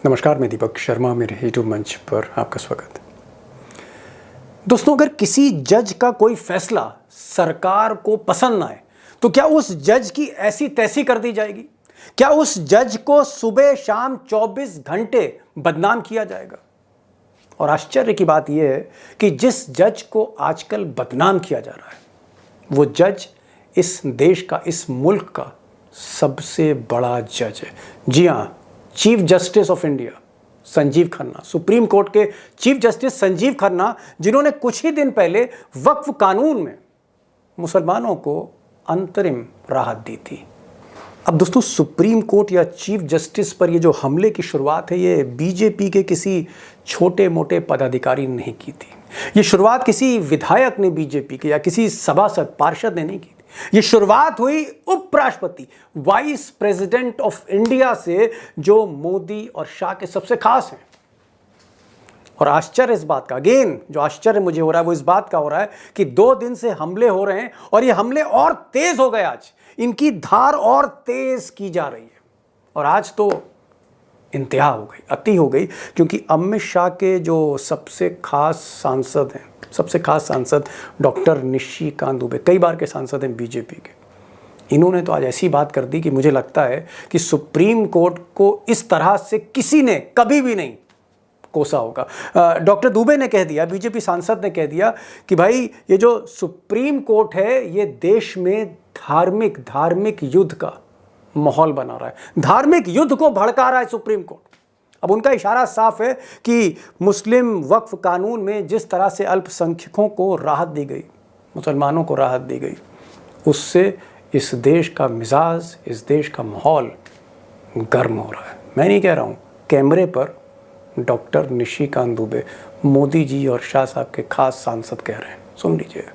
नमस्कार, मैं दीपक शर्मा, मेरे यूट्यूब मंच पर आपका स्वागत है। दोस्तों, अगर किसी जज का कोई फैसला सरकार को पसंद ना आए तो क्या उस जज की ऐसी तैसी कर दी जाएगी? क्या उस जज को सुबह शाम 24 घंटे बदनाम किया जाएगा? और आश्चर्य की बात यह है कि जिस जज को आजकल बदनाम किया जा रहा है वो जज इस देश का, इस मुल्क का सबसे बड़ा जज है। जी हां, chief justice of India Sanjeev Khanna, supreme court के चीफ जस्टिस संजीव खन्ना, जिन्होंने कुछ ही दिन पहले वक्फ कानून में मुसलमानों को अंतरिम राहत दी थी। अब दोस्तों, सुप्रीम कोर्ट या चीफ जस्टिस पर ये जो हमले की शुरुआत है, ये बीजेपी के किसी छोटे मोटे पदाधिकारी ने नहीं की थी। ये शुरुआत किसी विधायक ने बीजेपी के या किसी सभासद पार्षद ने नहीं की थी। ये शुरुआत हुई उपराष्ट्रपति, वाइस प्रेसिडेंट ऑफ इंडिया से, जो मोदी और शाह के सबसे खास हैं। और आश्चर्य इस बात का, अगेन जो आश्चर्य मुझे हो रहा है वो इस बात का हो रहा है कि 2 दिन से हमले हो रहे हैं और ये हमले और तेज हो गए। आज इनकी धार और तेज की जा रही है और आज तो इंतहा हो गई, अति हो गई, क्योंकि अमित शाह के जो सबसे खास सांसद हैं, सबसे खास सांसद डॉक्टर निशिकांत दुबे, कई बार के सांसद हैं बीजेपी के, इन्होंने तो आज ऐसी बात कर दी कि मुझे लगता है कि सुप्रीम कोर्ट को इस तरह से किसी ने कभी भी नहीं कोसा होगा। डॉक्टर दुबे ने कह दिया, बीजेपी सांसद ने कह दिया कि भाई ये जो सुप्रीम कोर्ट है ये देश में धार्मिक युद्ध का माहौल बना रहा है, धार्मिक युद्ध को भड़का रहा है सुप्रीम कोर्ट। अब उनका इशारा साफ है कि मुस्लिम वक्फ कानून में जिस तरह से अल्पसंख्यकों को राहत दी गई, मुसलमानों को राहत दी गई, उससे इस देश का मिजाज, इस देश का माहौल गर्म हो रहा है। मैं नहीं कह रहा हूँ, कैमरे पर डॉक्टर निशिकांत दुबे, मोदी जी और शाह साहब के खास सांसद कह रहे हैं, सुन लीजिए।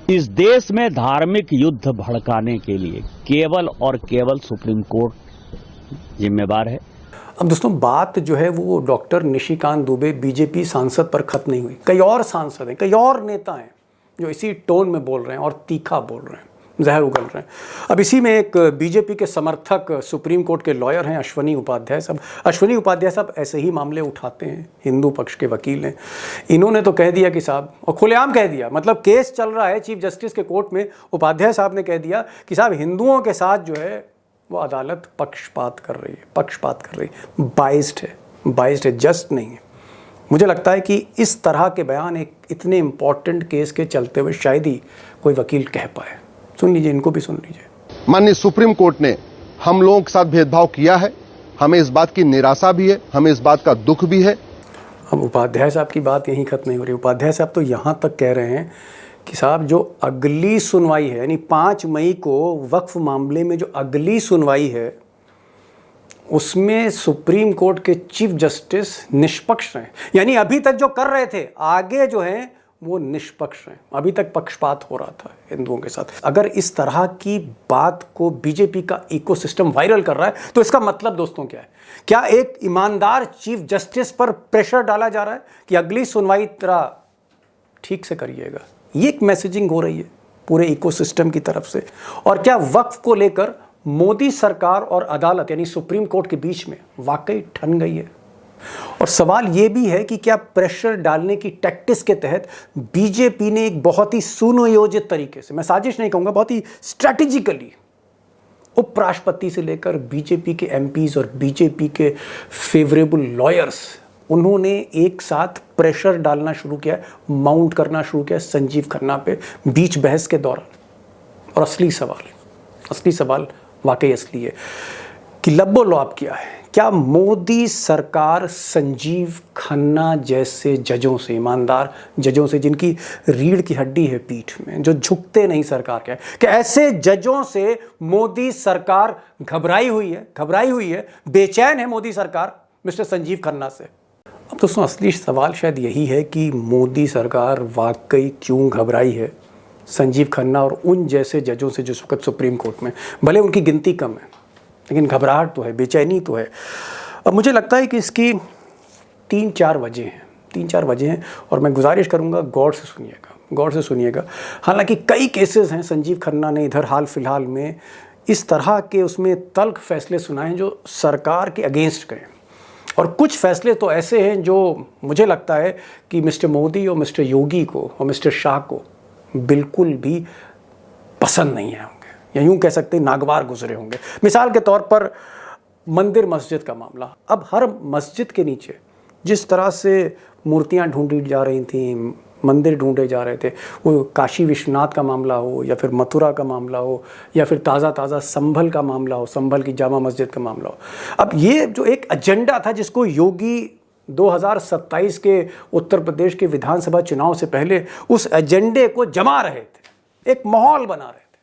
इस देश में धार्मिक युद्ध भड़काने के लिए केवल और केवल सुप्रीम कोर्ट जिम्मेवार है। अब दोस्तों, बात जो है वो डॉक्टर निशिकांत दुबे बीजेपी सांसद पर खत्म नहीं हुई। कई और सांसद हैं, कई और नेता हैं जो इसी टोन में बोल रहे हैं और तीखा बोल रहे हैं, जहर उगल रहे हैं। अब इसी में एक बीजेपी के समर्थक सुप्रीम कोर्ट के लॉयर हैं अश्विनी उपाध्याय साहब। अश्विनी उपाध्याय साहब ऐसे ही मामले उठाते हैं, हिंदू पक्ष के वकील हैं। इन्होंने तो कह दिया कि साहब, और खुलेआम कह दिया, मतलब केस चल रहा है चीफ जस्टिस के कोर्ट में, उपाध्याय साहब ने कह दिया कि साहब हिंदुओं के साथ जो है वो अदालत पक्षपात कर रही है, बाइस्ड है, जस्ट नहीं है। मुझे लगता है कि इस तरह के बयान एक इतने इंपॉर्टेंट केस के चलते हुए शायद ही कोई वकील कह पाए। सुन लीजिए, इनको भी सुन लीजिए। माननीय सुप्रीम कोर्ट ने हम लोगों के साथ भेदभाव किया है, हमें इस बात की निराशा भी है, हमें इस बात का दुख भी है। अब उपाध्याय साहब की बात यहीं खत्म नहीं हो रही। उपाध्याय साहब तो यहां तक कह रहे हैं कि साहब जो अगली सुनवाई है, यानी 5 मई को वक्फ मामले में जो अगली सुनवाई है, उसमें सुप्रीम कोर्ट के चीफ जस्टिस निष्पक्ष हैं। यानी अभी तक जो कर रहे थे, आगे जो है वो निष्पक्ष हैं। अभी तक पक्षपात हो रहा था हिंदुओं के साथ। अगर इस तरह की बात को बीजेपी का इकोसिस्टम वायरल कर रहा है तो इसका मतलब दोस्तों क्या है? क्या एक ईमानदार चीफ जस्टिस पर प्रेशर डाला जा रहा है कि अगली सुनवाई तरह ठीक से करिएगा? ये एक मैसेजिंग हो रही है पूरे इकोसिस्टम की तरफ से। और क्या वक्फ को लेकर मोदी सरकार और अदालत यानी सुप्रीम कोर्ट के बीच में वाकई ठन गई है? और सवाल यह भी है कि क्या प्रेशर डालने की टैक्टिक्स के तहत बीजेपी ने एक बहुत ही सुनियोजित तरीके से, मैं साजिश नहीं कहूंगा, बहुत ही स्ट्रैटेजिकली उपराष्ट्रपति से लेकर बीजेपी के एमपीज और बीजेपी के फेवरेबल लॉयर्स, उन्होंने एक साथ प्रेशर डालना शुरू किया, माउंट करना शुरू किया संजीव खन्ना पे बीच बहस के दौरान। और असली सवाल वाकई असली है कि लब्बो लॉब क्या है? क्या मोदी सरकार संजीव खन्ना जैसे जजों से, ईमानदार जजों से, जिनकी रीढ़ की हड्डी है पीठ में, जो झुकते नहीं सरकार के, कि ऐसे जजों से मोदी सरकार घबराई हुई है, बेचैन है मोदी सरकार मिस्टर संजीव खन्ना से? अब दोस्तों, असली सवाल शायद यही है कि मोदी सरकार वाकई क्यों घबराई है संजीव खन्ना और उन जैसे जजों से जो इस वक्त सुप्रीम कोर्ट में, भले उनकी गिनती कम है लेकिन घबराहट तो है, बेचैनी तो है। अब मुझे लगता है कि इसकी 3-4 वजह हैं और मैं गुजारिश करूंगा गौर से सुनिएगा। हालांकि कई केसेस हैं, संजीव खन्ना ने इधर हाल फिलहाल में इस तरह के उसमें तल्ख फैसले सुनाए जो सरकार के अगेंस्ट गए। और कुछ फैसले तो ऐसे हैं जो मुझे लगता है कि मिस्टर मोदी और मिस्टर योगी को और मिस्टर शाह को बिल्कुल भी पसंद नहीं आए होंगे, या यूं कह सकते हैं नागवार गुजरे होंगे। मिसाल के तौर पर मंदिर मस्जिद का मामला। अब हर मस्जिद के नीचे जिस तरह से मूर्तियां ढूंढी जा रही थीं, मंदिर ढूंढे जा रहे थे, वो काशी विश्वनाथ का मामला हो या फिर मथुरा का मामला हो या फिर ताज़ा संभल का मामला हो, संभल की जामा मस्जिद का मामला हो। अब ये जो एक एजेंडा था जिसको योगी 2027 के उत्तर प्रदेश के विधानसभा चुनाव से पहले उस एजेंडे को जमा रहे थे, एक माहौल बना रहे थे,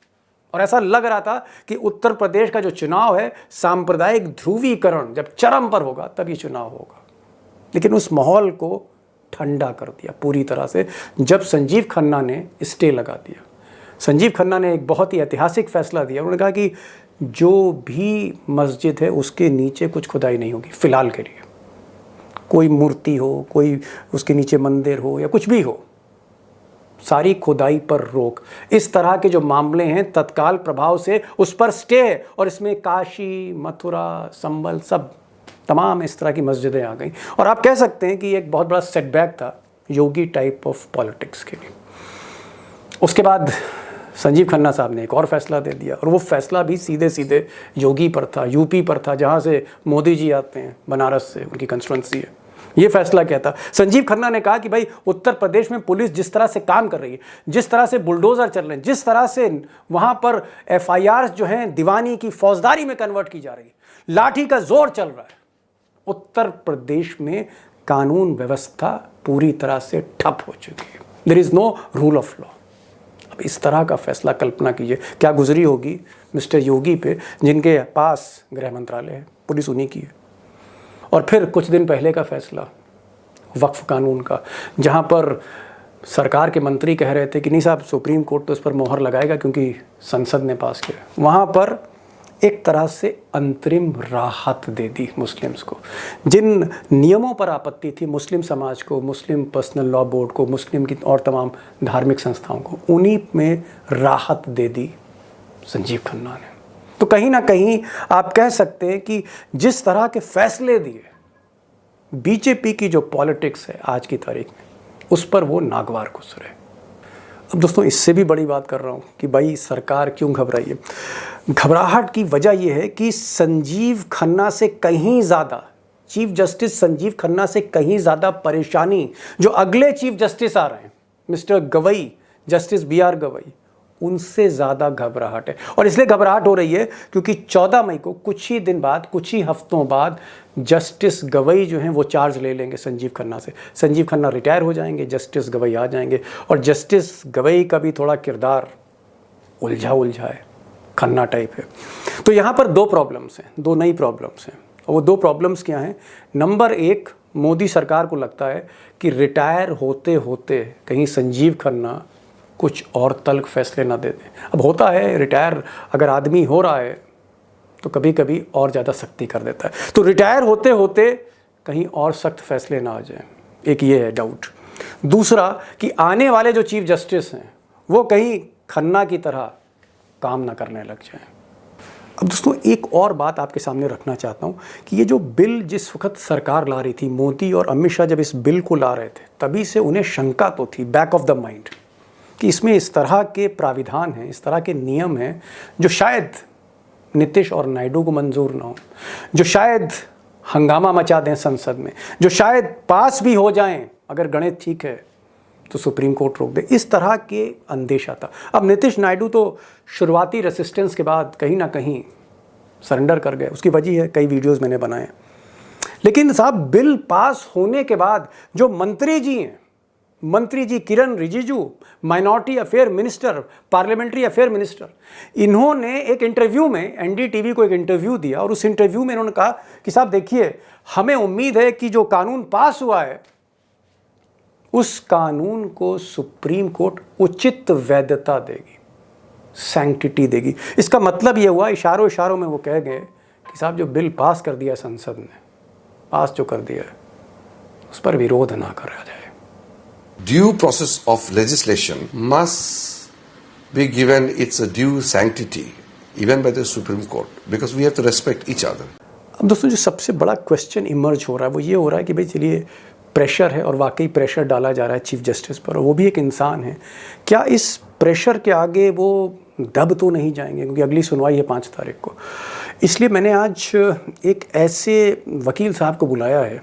और ऐसा लग रहा था कि उत्तर प्रदेश का जो चुनाव है सांप्रदायिक ध्रुवीकरण जब चरम पर होगा तब ये चुनाव होगा। लेकिन उस माहौल को ठंडा कर दिया पूरी तरह से जब संजीव खन्ना ने स्टे लगा दिया। संजीव खन्ना ने एक बहुत ही ऐतिहासिक फैसला दिया। उन्होंने कहा कि जो भी मस्जिद है उसके नीचे कुछ खुदाई नहीं होगी फिलहाल के लिए, कोई मूर्ति हो, कोई उसके नीचे मंदिर हो या कुछ भी हो, सारी खुदाई पर रोक। इस तरह के जो मामले हैं तत्काल प्रभाव से उस पर स्टे है, और इसमें काशी, मथुरा, संभल सब तमाम इस तरह की मस्जिदें आ गई। और आप कह सकते हैं कि एक बहुत बड़ा सेटबैक था योगी टाइप ऑफ पॉलिटिक्स के लिए। उसके बाद संजीव खन्ना साहब ने एक और फैसला दे दिया, और वो फैसला भी सीधे सीधे योगी पर था, यूपी पर था, जहाँ से मोदी जी आते हैं, बनारस से उनकी कंस्टिट्यूंसी है। ये फैसला क्या था? संजीव खन्ना ने कहा कि भाई उत्तर प्रदेश में पुलिस जिस तरह से काम कर रही है, जिस तरह से बुलडोजर चल रहे हैं, जिस तरह से वहाँ पर FIR जो हैं दीवानी की फौजदारी में कन्वर्ट की जा रही है, लाठी का जोर चल रहा है, उत्तर प्रदेश में कानून व्यवस्था पूरी तरह से ठप हो चुकी है। There is no rule of law. अब इस तरह का फैसला कल्पना कीजिए क्या गुजरी होगी मिस्टर योगी पे, जिनके पास गृह मंत्रालय है, पुलिस उन्हीं की है। और फिर कुछ दिन पहले का फैसला वक्फ कानून का, जहां पर सरकार के मंत्री कह रहे थे कि नहीं साहब सुप्रीम कोर्ट तो इस पर मोहर लगाएगा क्योंकि संसद ने पास किया। वहां पर एक तरह से अंतरिम राहत दे दी मुस्लिम्स को। जिन नियमों पर आपत्ति थी मुस्लिम समाज को, मुस्लिम पर्सनल लॉ बोर्ड को, मुस्लिम की और तमाम धार्मिक संस्थाओं को, उन्हीं में राहत दे दी संजीव खन्ना ने। तो कहीं ना कहीं आप कह सकते हैं कि जिस तरह के फैसले दिए बीजेपी की जो पॉलिटिक्स है आज की तारीख में, उस पर वो नागवार गुजरे। अब दोस्तों इससे भी बड़ी बात कर रहा हूँ कि भाई सरकार क्यों घबराई है। घबराहट की वजह यह है कि संजीव खन्ना से कहीं ज़्यादा, चीफ जस्टिस संजीव खन्ना से कहीं ज़्यादा परेशानी जो अगले चीफ जस्टिस आ रहे हैं mister Gavai, justice BR Gavai, उनसे ज़्यादा घबराहट है। और इसलिए घबराहट हो रही है क्योंकि 14 मई को कुछ ही दिन बाद, कुछ ही हफ्तों बाद जस्टिस गवई जो हैं वो चार्ज ले लेंगे संजीव खन्ना से। संजीव खन्ना रिटायर हो जाएंगे, जस्टिस गवई आ जाएंगे, और जस्टिस गवई का भी थोड़ा किरदार उलझा है, खन्ना टाइप है। तो यहाँ पर दो प्रॉब्लम्स हैं, दो नई प्रॉब्लम्स हैं। और वो दो प्रॉब्लम्स क्या हैं? नंबर एक, मोदी सरकार को लगता है कि रिटायर होते होते कहीं संजीव खन्ना कुछ और तल्ख फैसले ना दे दें। अब होता है रिटायर अगर आदमी हो रहा है तो कभी कभी और ज़्यादा सख्ती कर देता है, तो रिटायर होते होते कहीं और सख्त फैसले ना आ जाए, एक ये है डाउट। दूसरा कि आने वाले जो चीफ जस्टिस हैं वो कहीं खन्ना की तरह काम ना करने लग जाएं। अब दोस्तों एक और बात आपके सामने रखना चाहता हूँ कि ये जो बिल जिस वक्त सरकार ला रही थी, मोदी और अमित शाह जब इस बिल को ला रहे थे, तभी से उन्हें शंका तो थी बैक ऑफ द माइंड कि इसमें इस तरह के प्राविधान हैं, इस तरह के नियम हैं जो शायद नीतीश और नायडू को मंजूर ना हो, जो शायद हंगामा मचा दें संसद में, जो शायद पास भी हो जाएं अगर गणित ठीक है तो सुप्रीम कोर्ट रोक दे। इस तरह के अंदेशा था। अब नीतीश नायडू तो शुरुआती रेसिस्टेंस के बाद कहीं ना कहीं सरेंडर कर गए, उसकी वजह है कई वीडियोस मैंने बनाए। लेकिन साहब बिल पास होने के बाद जो मंत्री जी हैं, मंत्री जी Kiren Rijiju, minority affair minister, parliamentary affair minister, इन्होंने एक इंटरव्यू में NDTV को एक इंटरव्यू दिया और उस इंटरव्यू में इन्होंने कहा कि साहब देखिए, हमें उम्मीद है कि जो कानून पास हुआ है उस कानून को सुप्रीम कोर्ट उचित वैधता देगी, सैंक्टिटी देगी। इसका मतलब यह हुआ, इशारों इशारों में वो कह गए कि साहब जो बिल पास कर दिया संसद ने, पास जो कर दिया है उस पर विरोध ना करा जाए। Due process of legislation must be given its due sanctity even by the Supreme Court, because we have to respect each other. अब दोस्तों जो सबसे बड़ा क्वेश्चन इमर्ज हो रहा है वो ये हो रहा है कि भाई चलिए प्रेशर है और वाकई प्रेशर डाला जा रहा है चीफ जस्टिस पर, और वो भी एक इंसान है। क्या इस प्रेशर के आगे वो दब तो नहीं जाएंगे, क्योंकि अगली सुनवाई है 5 तारीख को। इसलिए मैंने आज एक ऐसे वकील साहब को बुलाया है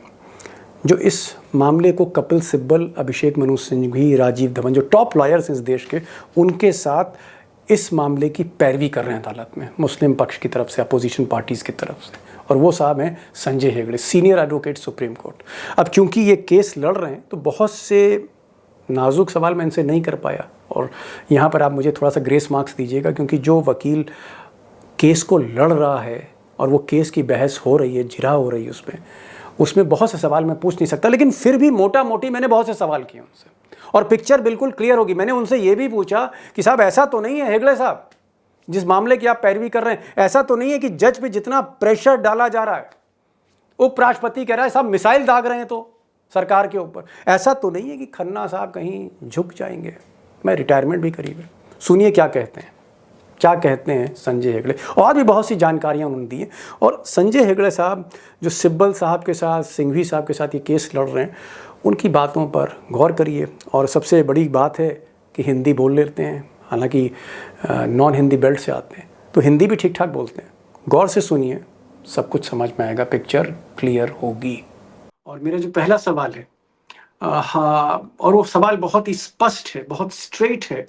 जो इस मामले को कपिल सिब्बल, अभिषेक मनु सिंघवी, राजीव धवन, जो टॉप लॉयर्स इस देश के, उनके साथ इस मामले की पैरवी कर रहे हैं अदालत में, मुस्लिम पक्ष की तरफ से, अपोजिशन पार्टीज़ की तरफ से। और वो साहब हैं Sanjay Hegde, senior advocate supreme court. अब क्योंकि ये केस लड़ रहे हैं तो बहुत से नाजुक सवाल मैं इनसे नहीं कर पाया, और यहाँ पर आप मुझे थोड़ा सा ग्रेस मार्क्स दीजिएगा, क्योंकि जो वकील केस को लड़ रहा है और वो केस की बहस हो रही है, जिरह हो रही है उसमें बहुत से सवाल मैं पूछ नहीं सकता, लेकिन फिर भी मोटा मोटी मैंने बहुत से सवाल किए उनसे और पिक्चर बिल्कुल क्लियर होगी। मैंने उनसे ये भी पूछा कि साहब ऐसा तो नहीं है हेगड़े साहब, जिस मामले की आप पैरवी कर रहे हैं, ऐसा तो नहीं है कि जज पे जितना प्रेशर डाला जा रहा है, उपराष्ट्रपति कह रहा है साहब मिसाइल दाग रहे हैं तो सरकार के ऊपर, ऐसा तो नहीं है कि खन्ना साहब कहीं झुक जाएंगे, मैं रिटायरमेंट भी करीब है। सुनिए क्या कहते हैं संजय हेगड़े, और भी बहुत सी जानकारियां उन्होंने दी हैं। और संजय हेगड़े साहब जो सिब्बल साहब के साथ, सिंघवी साहब के साथ ये केस लड़ रहे हैं, उनकी बातों पर गौर करिए। और सबसे बड़ी बात है कि हिंदी बोल लेते हैं, हालांकि नॉन हिंदी बेल्ट से आते हैं तो हिंदी भी ठीक ठाक बोलते हैं। गौर से सुनिए, सब कुछ समझ में आएगा, पिक्चर क्लियर होगी। और मेरा जो पहला सवाल है, हाँ, और वो सवाल बहुत ही स्पष्ट है, बहुत स्ट्रेट है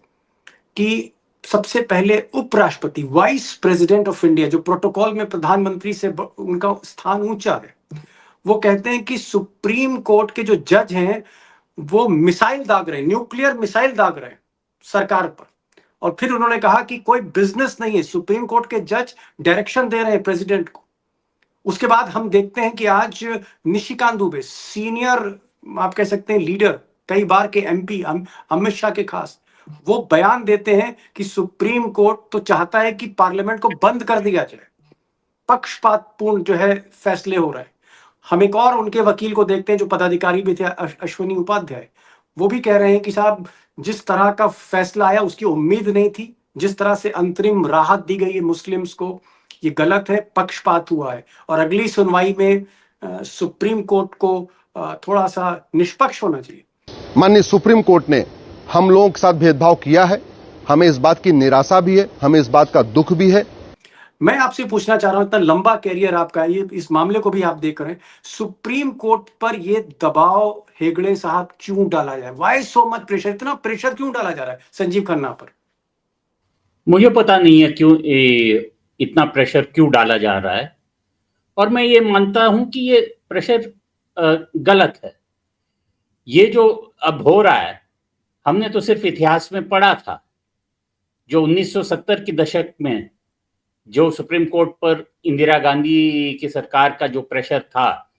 कि सबसे पहले उपराष्ट्रपति, वाइस प्रेसिडेंट ऑफ इंडिया, जो प्रोटोकॉल में प्रधानमंत्री से उनका स्थान ऊंचा है, वो कहते हैं कि सुप्रीम कोर्ट के जो जज हैं वो मिसाइल दाग रहे हैं, न्यूक्लियर मिसाइल दाग रहे हैं सरकार पर। और फिर उन्होंने कहा कि कोई बिजनेस नहीं है, सुप्रीम कोर्ट के जज डायरेक्शन दे रहे हैं प्रेसिडेंट को। उसके बाद हम देखते हैं कि आज निशिकांत दुबे, सीनियर आप कह सकते हैं लीडर, कई बार के एमपी, अमित शाह के खास, वो बयान देते हैं कि सुप्रीम कोर्ट तो चाहता है कि पार्लियामेंट को बंद कर दिया जाए, पक्षपातपूर्ण जो है फैसले हो रहे हैं। हम एक और उनके वकील को देखते हैं जो पदाधिकारी भी थे, अश्विनी उपाध्याय, वो भी कह रहे हैं कि साहब जिस तरह का फैसला आया उसकी उम्मीद नहीं थी, जिस तरह से अंतरिम राहत दी गई है मुस्लिम्स को, ये गलत है, पक्षपात हुआ है। और अगली सुनवाई में सुप्रीम कोर्ट को थोड़ा सा निष्पक्ष होना चाहिए। माननीय सुप्रीम कोर्ट ने हम लोगों के साथ भेदभाव किया है, हमें इस बात की निराशा भी है, हमें इस बात का दुख भी है। मैं आपसे पूछना चाह रहा हूं, इतना लंबा कैरियर आपका, ये इस मामले को भी आप देख रहे हैं, सुप्रीम कोर्ट पर ये दबाव हेगड़े साहब क्यों डाला जाए? व्हाई सो मच प्रेशर, इतना प्रेशर क्यों डाला जा रहा है संजीव खन्ना पर? मुझे पता नहीं है क्यों इतना प्रेशर क्यों डाला जा रहा है, और मैं ये मानता हूं कि ये प्रेशर गलत है। ये जो अब हो रहा है, हमने तो सिर्फ इतिहास में पढ़ा था, जो 1970 के दशक में जो सुप्रीम कोर्ट पर इंदिरा गांधी की सरकार का जो प्रेशर था,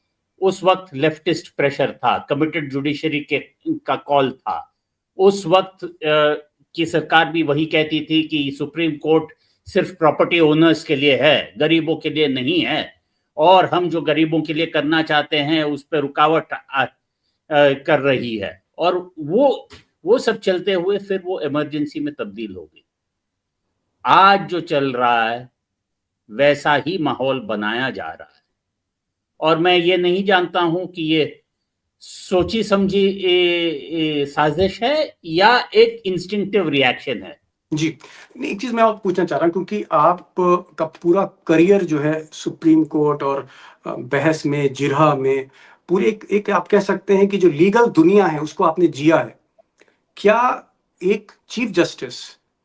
उस वक्त लेफ्टिस्ट प्रेशर था, कमिटेड जुडिशरी का कॉल था। उस वक्त की सरकार भी वही कहती थी कि सुप्रीम कोर्ट सिर्फ प्रॉपर्टी ओनर्स के लिए है, गरीबों के लिए नहीं है, और हम जो गरीबों के लिए करना चाहते हैं उस पर रुकावट कर रही है। और वो सब चलते हुए फिर वो इमरजेंसी में तब्दील हो गई। आज जो चल रहा है वैसा ही माहौल बनाया जा रहा है, और मैं ये नहीं जानता हूं कि ये सोची समझी साजिश है या एक इंस्टिंक्टिव रिएक्शन है। जी, एक चीज मैं आपको पूछना चाह रहा हूं, क्योंकि आपका पूरा करियर जो है सुप्रीम कोर्ट और बहस में, जिरह में, पूरे एक आप कह सकते हैं कि जो लीगल दुनिया है उसको आपने जिया है। क्या एक चीफ जस्टिस,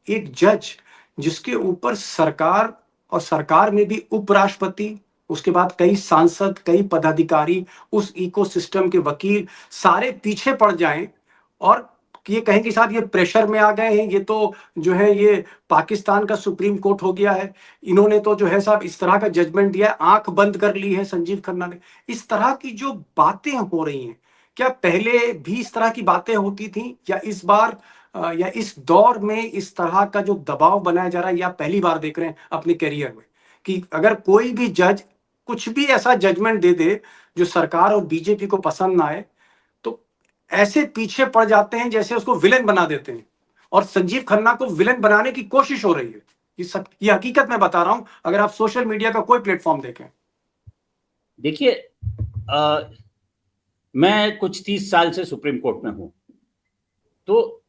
एक जज जिसके ऊपर सरकार, और सरकार में भी उपराष्ट्रपति, उसके बाद कई सांसद, कई पदाधिकारी, उस इकोसिस्टम के वकील सारे पीछे पड़ जाएं और ये कहें कि साहब ये प्रेशर में आ गए हैं, ये तो जो है ये पाकिस्तान का सुप्रीम कोर्ट हो गया है, इन्होंने तो जो है साहब इस तरह का जजमेंट दिया है, आंख बंद कर ली है संजीव खन्ना ने। इस तरह की जो बातें हो रही हैं, क्या पहले भी इस तरह की बातें होती थी, या इस बार या इस दौर में इस तरह का जो दबाव बनाया जा रहा है, या पहली बार देख रहे हैं अपने करियर में कि अगर कोई भी जज कुछ भी ऐसा जजमेंट दे दे जो सरकार और बीजेपी को पसंद ना आए, तो ऐसे पीछे पड़ जाते हैं जैसे उसको विलेन बना देते हैं, और संजीव खन्ना को विलेन बनाने की कोशिश हो रही है। ये हकीकत मैं बता रहा हूं, अगर आप सोशल मीडिया का कोई प्लेटफॉर्म देखें। देखिए, मैं कुछ 30 साल से सुप्रीम कोर्ट में हूं, तो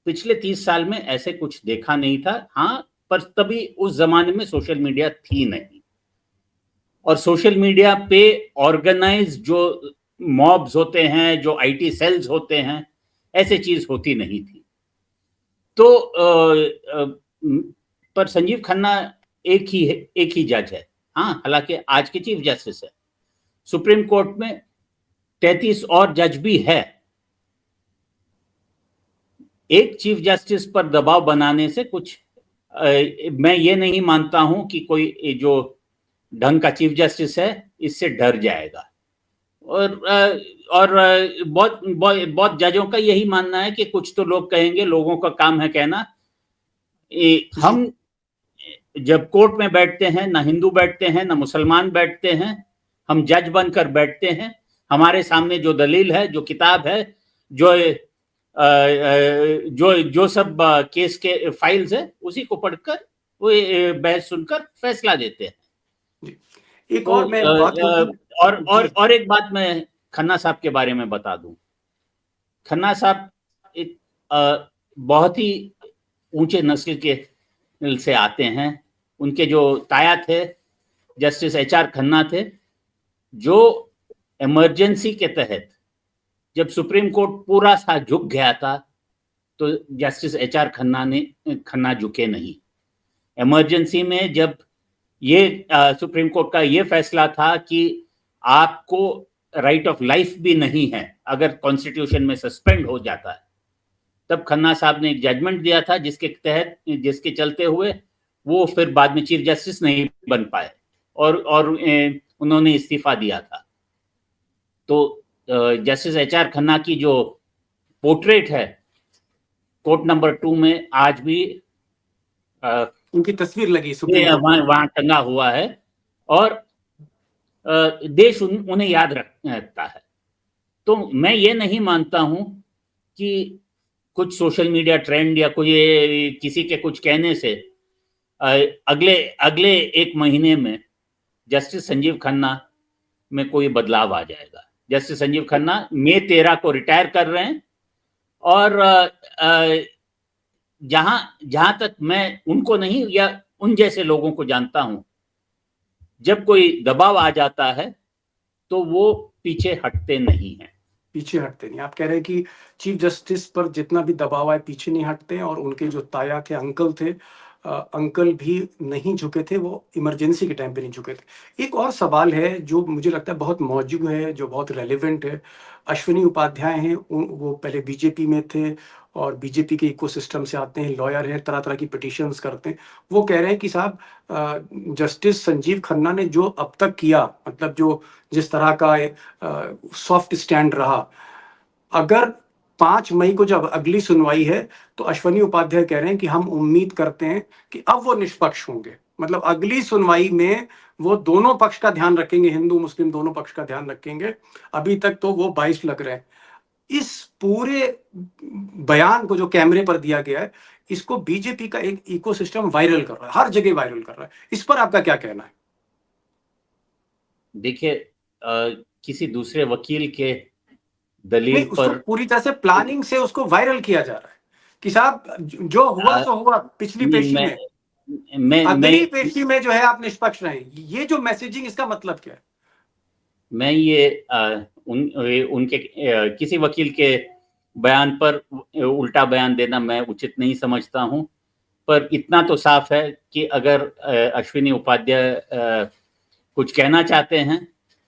पिछले 30 साल में ऐसे कुछ देखा नहीं था। हाँ, पर तभी उस जमाने में सोशल मीडिया थी नहीं, और सोशल मीडिया पे ऑर्गेनाइज जो मॉब्स होते हैं, जो आईटी सेल्स होते हैं, ऐसे चीज होती नहीं थी। तो पर संजीव खन्ना एक ही जज है। हाँ, हालांकि आज के चीफ जस्टिस है। सुप्रीम कोर्ट में 33 और जज भी है। एक चीफ जस्टिस पर दबाव बनाने से कुछ मैं ये नहीं मानता हूं कि कोई जो ढंग का चीफ जस्टिस है इससे डर जाएगा। और बहुत जजों का यही मानना है कि कुछ तो लोग कहेंगे, लोगों का काम है कहना। हम जब कोर्ट में बैठते हैं, ना हिंदू बैठते हैं, ना मुसलमान बैठते हैं, हम जज बनकर बैठते हैं। हमारे सामने जो दलील है, जो किताब है, जो जो सब केस के फाइल्स है, उसी को पढ़कर वो बहस सुनकर फैसला देते हैं। एक और मैं बात और एक बात मैं खन्ना साहब के बारे में बता दूं। खन्ना साहब एक बहुत ही ऊंचे नस्ल के से आते हैं। उनके जो ताया थे जस्टिस एचआर खन्ना थे, जो इमरजेंसी के तहत जब सुप्रीम कोर्ट पूरा सा झुक गया था, तो जस्टिस एचआर खन्ना झुके नहीं। इमरजेंसी में जब ये सुप्रीम कोर्ट का ये फैसला था कि आपको राइट ऑफ लाइफ भी नहीं है अगर कॉन्स्टिट्यूशन में सस्पेंड हो जाता है, तब खन्ना साहब ने एक जजमेंट दिया था जिसके चलते हुए वो फिर बाद में चीफ जस्टिस नहीं बन पाए और उन्होंने इस्तीफा दिया था। तो जस्टिस एचआर खन्ना की जो पोर्ट्रेट है कोर्ट नंबर 2 में आज भी उनकी तस्वीर लगी वहां टंगा हुआ है, और देश उन्हें याद रखता है। तो मैं ये नहीं मानता हूं कि कुछ सोशल मीडिया ट्रेंड या कोई किसी के कुछ कहने से अगले एक महीने में जस्टिस संजीव खन्ना में कोई बदलाव आ जाएगा। जस्टिस संजीव खन्ना मई 13 को रिटायर कर रहे हैं, और जहां तक मैं उनको नहीं या उन जैसे लोगों को जानता हूं, जब कोई दबाव आ जाता है तो वो पीछे हटते नहीं हैं। पीछे हटते नहीं। आप कह रहे हैं कि चीफ जस्टिस पर जितना भी दबाव आए पीछे नहीं हटते, और उनके जो ताया थे, अंकल थे, अंकल भी नहीं झुके थे, वो इमरजेंसी के टाइम पे नहीं झुके थे। एक और सवाल है जो मुझे लगता है बहुत मौजूद है, जो बहुत रेलेवेंट है। अश्विनी उपाध्याय हैं, वो पहले बीजेपी में थे और बीजेपी के इकोसिस्टम से आते हैं, लॉयर हैं, तरह तरह की पिटिशंस करते हैं। वो कह रहे हैं कि साहब, जस्टिस संजीव खन्ना ने जो अब तक किया, मतलब जो जिस तरह का सॉफ्ट स्टैंड रहा, अगर 5 मई को जब अगली सुनवाई है तो अश्विनी उपाध्याय कह रहे हैं कि हम उम्मीद करते हैं कि अब वो निष्पक्ष होंगे। मतलब अगली सुनवाई में वो दोनों पक्ष का ध्यान रखेंगे, हिंदू मुस्लिम दोनों पक्ष का ध्यान रखेंगे। अभी तक तो वो 22 लग रहे हैं। इस पूरे बयान को जो कैमरे पर दिया गया है, इसको बीजेपी का एक इकोसिस्टम वायरल कर रहा है, हर जगह वायरल कर रहा है। इस पर आपका क्या कहना है? देखिए, किसी दूसरे वकील के दलील पर पूरी तरह से प्लानिंग से उसको वायरल किया जा रहा है कि साहब जो हुआ सो हुआ। पिछली पेशी में अगली पेशी में जो है आप निष्पक्ष रहे। ये जो मैसेजिंग, इसका मतलब क्या है? मैं ये उनके किसी वकील के बयान पर उल्टा बयान देना मैं उचित नहीं समझता हूं, पर इतना तो साफ है कि अगर अश्विनी उपाध्याय कुछ कहना चाहते हैं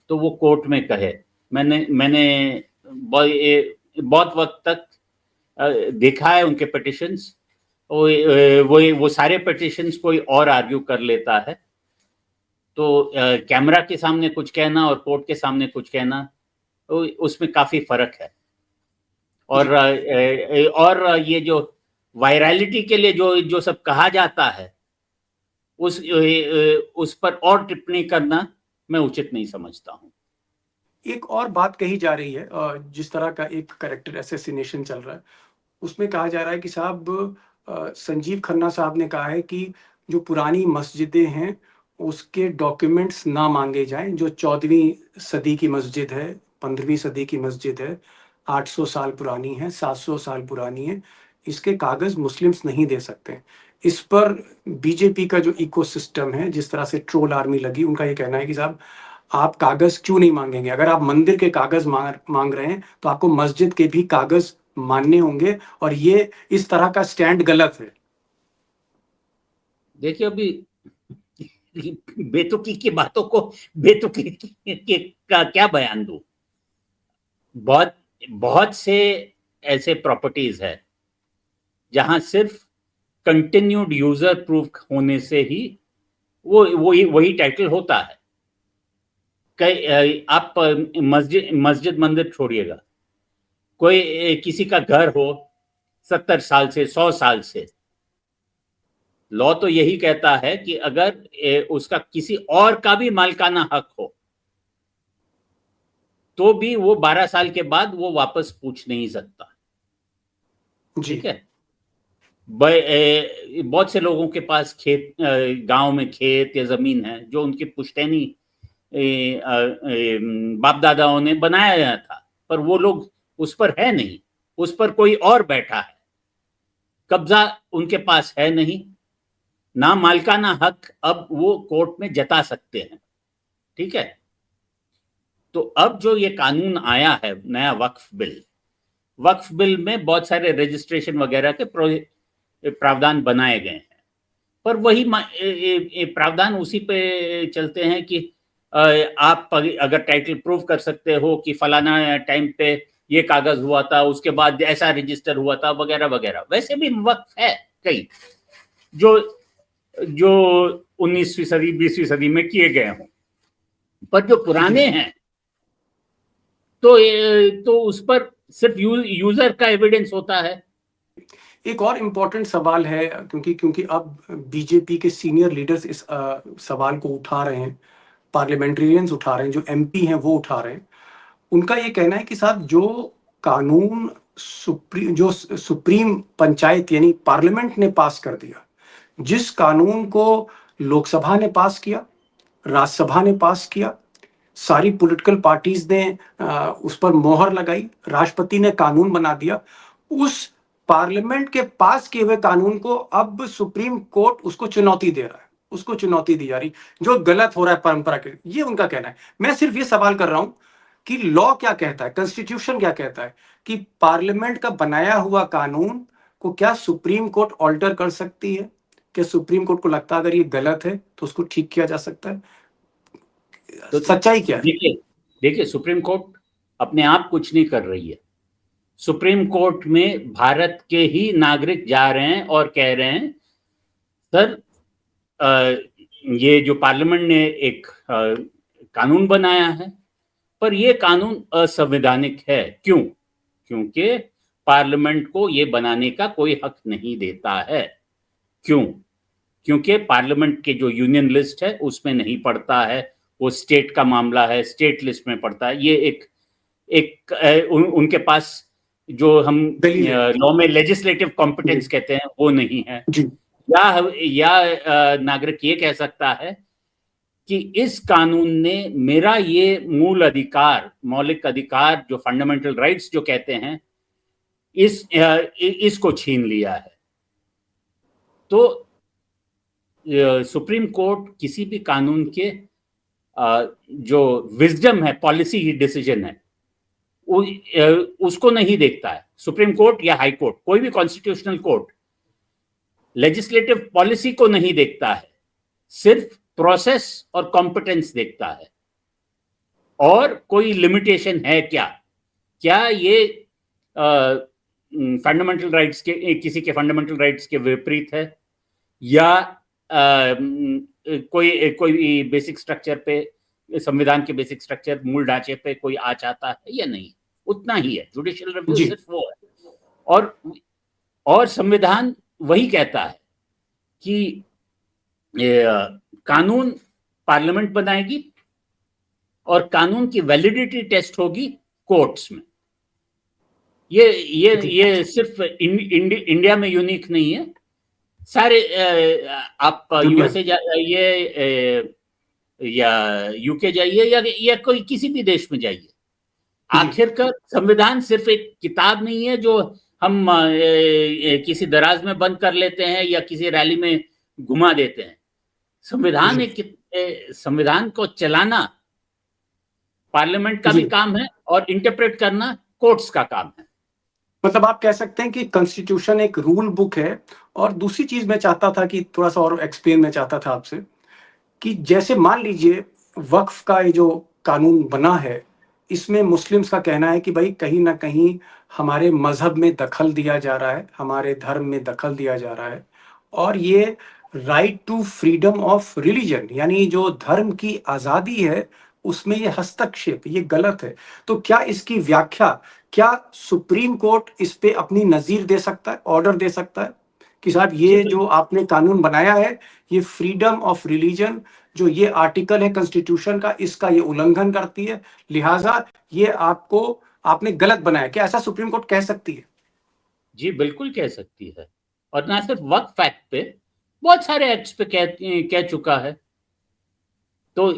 तो वो कोर्ट में कहे। मैंने बहुत वक्त तक देखा है उनके पिटिशंस, वो सारे पिटिशंस कोई और आर्ग्यू कर लेता है। तो कैमरा के सामने कुछ कहना और कोर्ट के सामने कुछ कहना, उसमें काफी फर्क है। और ये जो वायरलिटी के लिए जो सब कहा जाता है, उस पर और टिप्पणी करना मैं उचित नहीं समझता हूं। एक और बात कही जा रही है, जिस तरह का एक कैरेक्टर असैसिनेशन चल रहा है, उसमें कहा जा रहा है कि साहब, संजीव खन्ना साहब ने कहा है कि जो पुरानी मस्जिदें हैं उसके डॉक्यूमेंट्स ना मांगे जाएं। जो 14वीं सदी की मस्जिद है, 15वीं सदी की मस्जिद है, 800 साल पुरानी है, 700 साल पुरानी है, इसके कागज मुस्लिम्स नहीं दे सकते। इस पर बीजेपी का जो इकोसिस्टम है, जिस तरह से ट्रोल आर्मी लगी, उनका ये कहना है कि साहब आप कागज क्यों नहीं मांगेंगे? अगर आप मंदिर के कागज मांग रहे हैं तो आपको मस्जिद के भी कागज मानने होंगे, और ये इस तरह का स्टैंड गलत है। देखिए, अभी बेतुकी की बातों को बेतुकी का क्या बयान दूं? बहुत बहुत से ऐसे प्रॉपर्टीज है जहां सिर्फ कंटिन्यूड यूजर प्रूफ होने से ही वही टाइटल होता है। आप मस्जिद मंदिर छोड़िएगा, कोई किसी का घर हो 70 साल से 100 साल से, लॉ तो यही कहता है कि अगर उसका किसी और का भी मालिकाना हक हो तो भी वो 12 साल के बाद वो वापस पूछ नहीं सकता। ठीक है। बहुत से लोगों के पास खेत, गांव में खेत या जमीन है जो उनकी पुश्तैनी बाप दादाओं ने बनाया था, पर वो लोग उस पर है नहीं, उस पर कोई और बैठा है, कब्जा उनके पास है नहीं, ना मालिकाना हक अब वो कोर्ट में जता सकते हैं। ठीक है। तो अब जो ये कानून आया है नया वक्फ बिल में बहुत सारे रजिस्ट्रेशन वगैरह के प्रावधान बनाए गए हैं, पर वही प्रावधान उसी पे चलते हैं कि आप अगर टाइटल प्रूव कर सकते हो कि फलाना टाइम पे ये कागज हुआ था, उसके बाद ऐसा रजिस्टर हुआ था, वगैरह वगैरह। वैसे भी वक्फ है कई जो 19वीं सदी 20वीं सदी में किए गए हों, पर जो पुराने हैं तो उस पर सिर्फ यूजर का एविडेंस होता है। एक और इम्पोर्टेंट सवाल है, क्योंकि अब बीजेपी के सीनियर लीडर्स इस सवाल को उठा रहे हैं, पार्लियामेंट्रियंस उठा रहे हैं, जो एमपी हैं वो उठा रहे हैं। उनका ये कहना है कि साहब जो कानून सुप्रीम पंचायत यानी पार्लियामेंट ने पास कर दिया, जिस कानून को लोकसभा ने पास किया, राज्यसभा ने पास किया, सारी पॉलिटिकल पार्टीज ने उस पर मोहर लगाई, राष्ट्रपति ने कानून बना दिया, उस पार्लियामेंट के पास किए हुए कानून को अब सुप्रीम कोर्ट उसको चुनौती दे रहा है, उसको चुनौती दी जा रही, जो गलत हो रहा है परंपरा के। ये उनका कहना है। मैं सिर्फ ये सवाल कर रहा हूं कि लॉ क्या कहता है, कॉन्स्टिट्यूशन क्या कहता है कि पार्लियामेंट का बनाया हुआ कानून को क्या सुप्रीम कोर्ट ऑल्टर कर सकती है? क्या सुप्रीम कोर्ट को लगता है अगर ये गलत है तो उसको ठीक किया जा सकता है? तो सच्चाई क्या है? देखिए, सुप्रीम कोर्ट अपने आप कुछ नहीं कर रही है। सुप्रीम कोर्ट में भारत के ही नागरिक जा रहे हैं और कह रहे हैं, सर ये जो पार्लियामेंट ने एक कानून बनाया है, पर ये कानून असंवैधानिक है। क्यों? क्योंकि पार्लियामेंट को ये बनाने का कोई हक नहीं देता है। क्यों? क्योंकि पार्लियामेंट के जो यूनियन लिस्ट है उसमें नहीं पड़ता है, वो स्टेट का मामला है, स्टेट लिस्ट में पड़ता है। ये उनके पास जो हम लॉ में लेजिस्लेटिव कॉम्पिटेंस कहते हैं वो नहीं है। या नागरिक ये कह सकता है कि इस कानून ने मेरा ये मूल अधिकार, मौलिक अधिकार, जो फंडामेंटल राइट्स जो कहते हैं, इसको छीन लिया है। तो सुप्रीम कोर्ट किसी भी कानून के जो विजडम है, पॉलिसी डिसीजन है, उसको नहीं देखता है। सुप्रीम कोर्ट या हाई कोर्ट, कोई भी कॉन्स्टिट्यूशनल कोर्ट लेजिस्लेटिव पॉलिसी को नहीं देखता है, सिर्फ प्रोसेस और कॉम्पिटेंस देखता है। और कोई लिमिटेशन है क्या ये फंडामेंटल राइट्स के, किसी के फंडामेंटल राइट्स के विपरीत है, या कोई बेसिक स्ट्रक्चर पे, संविधान के बेसिक स्ट्रक्चर, मूल ढांचे पे कोई आ जाता है या नहीं। उतना ही है। जुडिशियल रिव्यू सिर्फ वो है। और संविधान वही कहता है कि कानून पार्लियामेंट बनाएगी और कानून की वैलिडिटी टेस्ट होगी कोर्ट्स में। ये सिर्फ इंडिया में यूनिक नहीं है, सारे आप दुनिया यूएसए ये या यूके जाइए या कोई किसी भी देश में जाइए, आखिरकार संविधान सिर्फ एक किताब नहीं है जो हम किसी दराज में बंद कर लेते हैं या किसी रैली में घुमा देते हैं। संविधान संविधान को चलाना पार्लियामेंट का जी। भी काम है और इंटरप्रेट करना कोर्ट्स का काम है। मतलब आप कह सकते हैं कि कॉन्स्टिट्यूशन एक रूल बुक है। और दूसरी चीज मैं चाहता था कि थोड़ा सा और एक्सप्लेन मैं चाहता था आपसे कि जैसे मान लीजिए वक्फ का ये जो कानून बना है, इसमें मुस्लिम्स का कहना है कि भाई कहीं ना कहीं हमारे मजहब में दखल दिया जा रहा है, हमारे धर्म में दखल दिया जा रहा है। और ये right to freedom of religion, यानी जो धर्म की आज़ादी है, उसमें ये हस्तक्षेप, ये गलत है। तो क्या इसकी व्याख्या, क्या सुप्रीम कोर्ट इस पे अपनी नज़ीर दे सकता है, ऑर्डर दे सकता है कि साहब ये जो आपने कानून बनाया है, ये फ्रीडम ऑफ रिलीजन जो ये आर्टिकल है कॉन्स्टिट्यूशन का, इसका ये उल्लंघन करती है, लिहाजा ये आपने गलत बनाया। क्या ऐसा सुप्रीम कोर्ट कह सकती है? जी बिल्कुल कह सकती है। और ना सिर्फ वक्फ एक्ट पे, बहुत सारे एक्ट्स पे कह चुका है। तो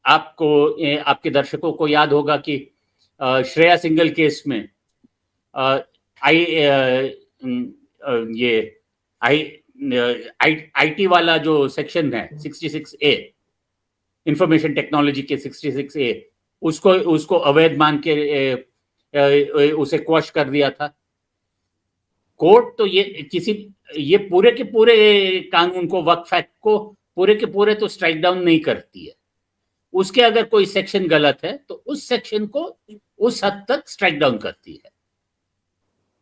आपको आपके दर्शकों को याद होगा कि श्रेया सिंगल केस में ये आईटी वाला जो सेक्शन है 66A, इंफॉर्मेशन टेक्नोलॉजी के 66A, उसको अवैध मान के उसे क्वश कर दिया था कोर्ट। तो ये पूरे के पूरे कानून को, वक्फ एक्ट को पूरे के पूरे तो स्ट्राइक डाउन नहीं करती है। उसके अगर कोई सेक्शन गलत है तो उस सेक्शन को उस हद तक स्ट्राइक डाउन करती है।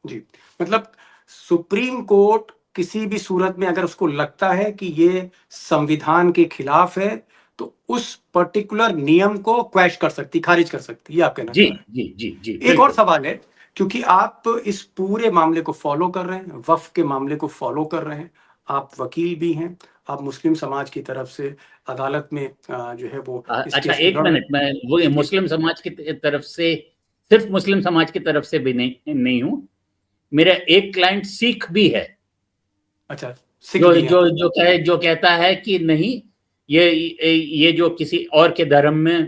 जी, मतलब सुप्रीम कोर्ट किसी भी सूरत में अगर उसको लगता है कि ये संविधान के खिलाफ है, तो उस पर्टिकुलर नियम को क्वैश कर सकती, खारिज कर सकती है, ये आप कहना जी चाह रहे हैं। जी जी जी। एक और सवाल है, क्योंकि आप इस पूरे मामले को फॉलो कर रहे हैं, वक्फ के मामले को फॉलो कर रहे हैं, आप वकील भी हैं, आप मुस्लिम समाज की तरफ से अदालत में जो है वो इस अच्छा, केस को एक लड़ रहे मिनट, मैं वो मुस्लिम समाज की तरफ से, सिर्फ मुस्लिम समाज की तरफ से भी नहीं हूं। मेरा एक क्लाइंट सिख भी है। अच्छा, सिख जो भी हैं जो आप? जो कहता है कि नहीं, ये जो किसी और के धर्म में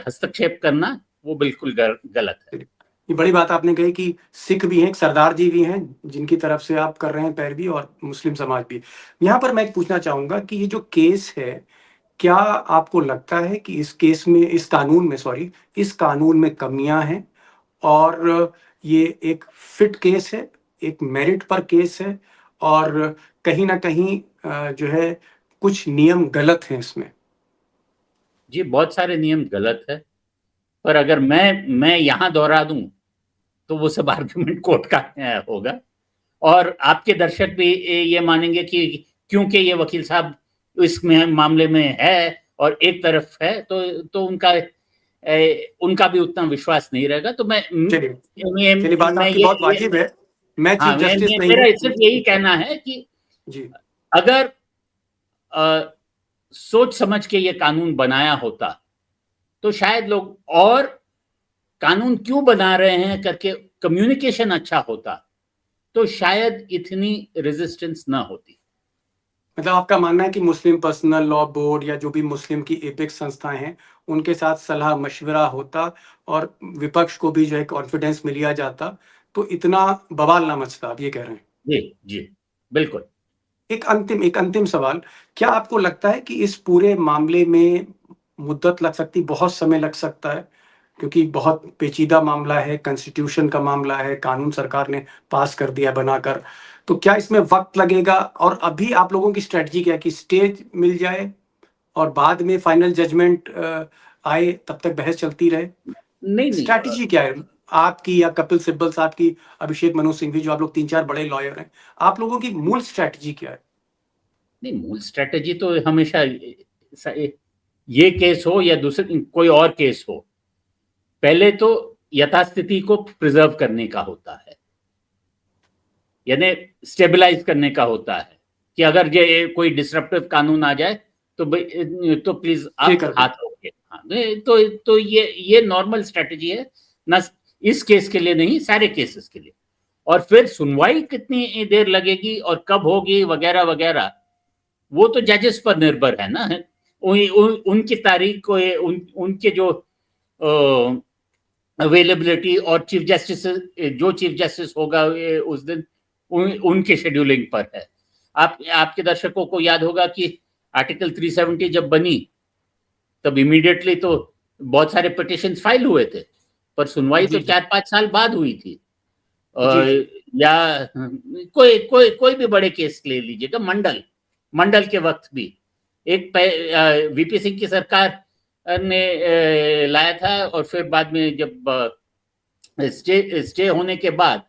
हस्तक्षेप करना वो बिल्कुल गलत है। ये बड़ी बात आपने कही कि सिख भी हैं, एक सरदार जी भी हैं जिनकी तरफ से आप कर रहे हैं पैरवी, और मुस्लिम समाज भी। यहाँ पर मैं पूछना चाहूंगा कि ये जो केस है, क्या आपको लगता है कि इस केस में, इस कानून में, सॉरी, इस कानून में कमियां हैं, और ये एक फिट केस है, एक मेरिट पर केस है, और कहीं ना कहीं जो है कुछ नियम गलत हैं इसमें? जी बहुत सारे नियम गलत है, पर अगर मैं यहां दोहरा दूं तो वो सब आर्गुमेंट कोर्ट का होगा। और आपके दर्शक भी ये मानेंगे कि क्योंकि ये वकील साहब इस मामले में है और एक तरफ है, तो उनका भी उतना विश्वास नहीं रहेगा। तो चलिए, बात आपकी बहुत वाजिब है। मैं चीफ हाँ, जस्टिस नहीं मेरा हूं। सिर्फ यही कहना है कि जी, अगर सोच समझ के ये कानून बनाया होता तो शायद लोग, और कानून क्यों बना रहे हैं करके कम्युनिकेशन अच्छा होता, तो शायद इतनी रेजिस्टेंस ना होती। मतलब आपका मानना है कि मुस्लिम पर्सनल लॉ बोर्ड या जो भी मुस्लिम की एपेक्स संस्थाएं हैं, उनके साथ सलाह मशवरा होता और विपक्ष को भी जो है कॉन्फिडेंस में लिया जाता, तो इतना बवाल ना मचता, आप ये कह रहे हैं? जी जी बिल्कुल। एक अंतिम सवाल, क्या आपको लगता है कि इस पूरे मामले में मुद्दत लग सकती, बहुत समय लग सकता है, क्योंकि बहुत पेचीदा मामला है, कॉन्स्टिट्यूशन का मामला है, कानून सरकार ने पास कर दिया बनाकर, तो क्या इसमें वक्त लगेगा? और अभी आप लोगों की स्ट्रेटजी क्या है कि स्टेज मिल जाए और बाद में फाइनल जजमेंट आए, तब तक बहस चलती रहे? नहीं नहीं स्ट्रैटेजी क्या है आपकी, या कपिल सिब्बल साहब की, अभिषेक मनु सिंघवी, जो आप लोग 3-4 बड़े लॉयर हैं, आप लोगों की मूल स्ट्रैटेजी क्या है? नहीं, मूल स्ट्रेटेजी तो हमेशा ये केस हो या दूसरे कोई और केस हो, पहले तो यथास्थिति को प्रिजर्व करने का होता है, यानी स्टेबलाइज करने का होता है कि अगर ये कोई डिसरप्टिव कानून आ जाए तो प्लीज आप हाथ रोके। हाँ, तो ये नॉर्मल स्ट्रेटेजी है ना, इस केस के लिए नहीं, सारे केसेस के लिए। और फिर सुनवाई कितनी देर लगेगी और कब होगी वगैरह वगैरह, वो तो जजेस पर निर्भर है ना। उनकी तारीख को, उनके जो अवेलेबिलिटी और चीफ जस्टिस, जो चीफ जस्टिस होगा उस दिन, उनके शेड्यूलिंग पर है। आपके दर्शकों को याद होगा कि आर्टिकल 370 जब बनी तब इमीडिएटली तो बहुत सारे पिटिशन फाइल हुए थे, पर सुनवाई तो 4-5 साल बाद हुई थी। या कोई भी बड़े केस ले लीजिएगा, मंडल के वक्त भी एक वीपी सिंह की सरकार ने लाया था, और फिर बाद में जब स्टे होने के बाद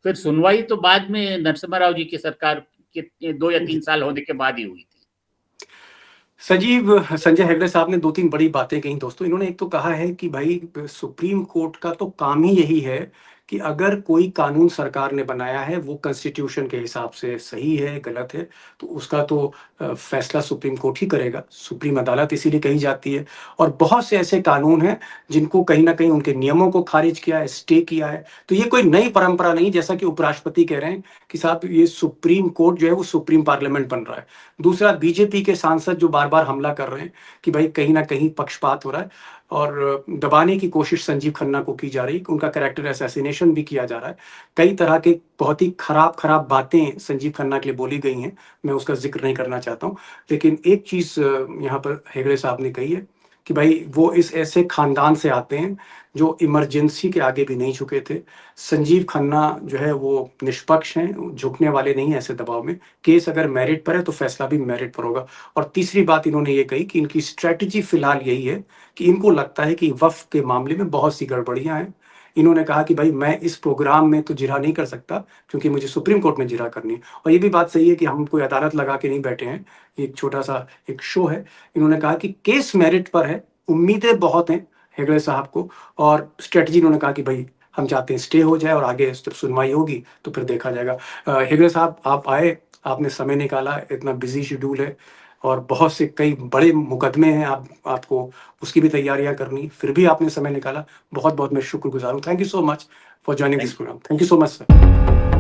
फिर सुनवाई तो बाद में नरसिम्हा राव जी की सरकार के 2 या 3 साल होने के बाद ही हुई थी। संजय हेगड़े साहब ने 2-3 बड़ी बातें कही दोस्तों। इन्होंने एक तो कहा है कि भाई सुप्रीम कोर्ट का तो काम ही यही है कि अगर कोई कानून सरकार ने बनाया है वो कॉन्स्टिट्यूशन के हिसाब से सही है गलत है तो उसका तो फैसला सुप्रीम कोर्ट ही करेगा। सुप्रीम अदालत इसीलिए कही जाती है। और बहुत से ऐसे कानून हैं जिनको कहीं ना कहीं उनके नियमों को खारिज किया है, स्टे किया है। तो ये कोई नई परंपरा नहीं, जैसा कि उपराष्ट्रपति कह रहे हैं कि साहब ये सुप्रीम कोर्ट जो है वो सुप्रीम पार्लियामेंट बन रहा है। दूसरा, बीजेपी के सांसद जो बार बार हमला कर रहे हैं कि भाई कहीं ना कहीं पक्षपात हो रहा है और दबाने की कोशिश संजीव खन्ना को की जा रही है, उनका कैरेक्टर असैसिनेशन भी किया जा रहा है। कई तरह के बहुत ही खराब बातें संजीव खन्ना के लिए बोली गई हैं, मैं उसका जिक्र नहीं करना चाहता हूँ। लेकिन एक चीज यहाँ पर हेगड़े साहब ने कही है कि भाई वो इस ऐसे खानदान से आते हैं जो इमरजेंसी के आगे भी नहीं झुके थे। संजीव खन्ना जो है वो निष्पक्ष हैं, झुकने वाले नहीं ऐसे दबाव में। केस अगर मेरिट पर है तो फैसला भी मेरिट पर होगा। और तीसरी बात इन्होंने ये कही कि इनकी स्ट्रेटजी फिलहाल यही है कि इनको लगता है कि वक्फ के मामले में बहुत सी गड़बड़ियां हैं। इन्होंने कहा कि भाई मैं इस प्रोग्राम में तो जिरह नहीं कर सकता क्योंकि मुझे सुप्रीम कोर्ट में जिरह करनी है। और ये भी बात सही है कि हम कोई अदालत लगा के नहीं बैठे हैं, एक छोटा सा एक शो है। इन्होंने कहा कि केस मेरिट पर है, उम्मीदें बहुत हैं हेगड़े साहब को। और स्ट्रेटजी इन्होंने कहा कि भाई हम चाहते हैं स्टे हो जाए और आगे जब सुनवाई होगी तो फिर देखा जाएगा। हेगड़े साहब आप आए, आपने समय निकाला, इतना बिजी शेड्यूल है और बहुत से कई बड़े मुकदमे हैं, आपको उसकी भी तैयारियां करनी, फिर भी आपने समय निकाला। बहुत बहुत मैं शुक्रगुजार हूँ। Thank you so much for joining this programme. Thank you so much sir.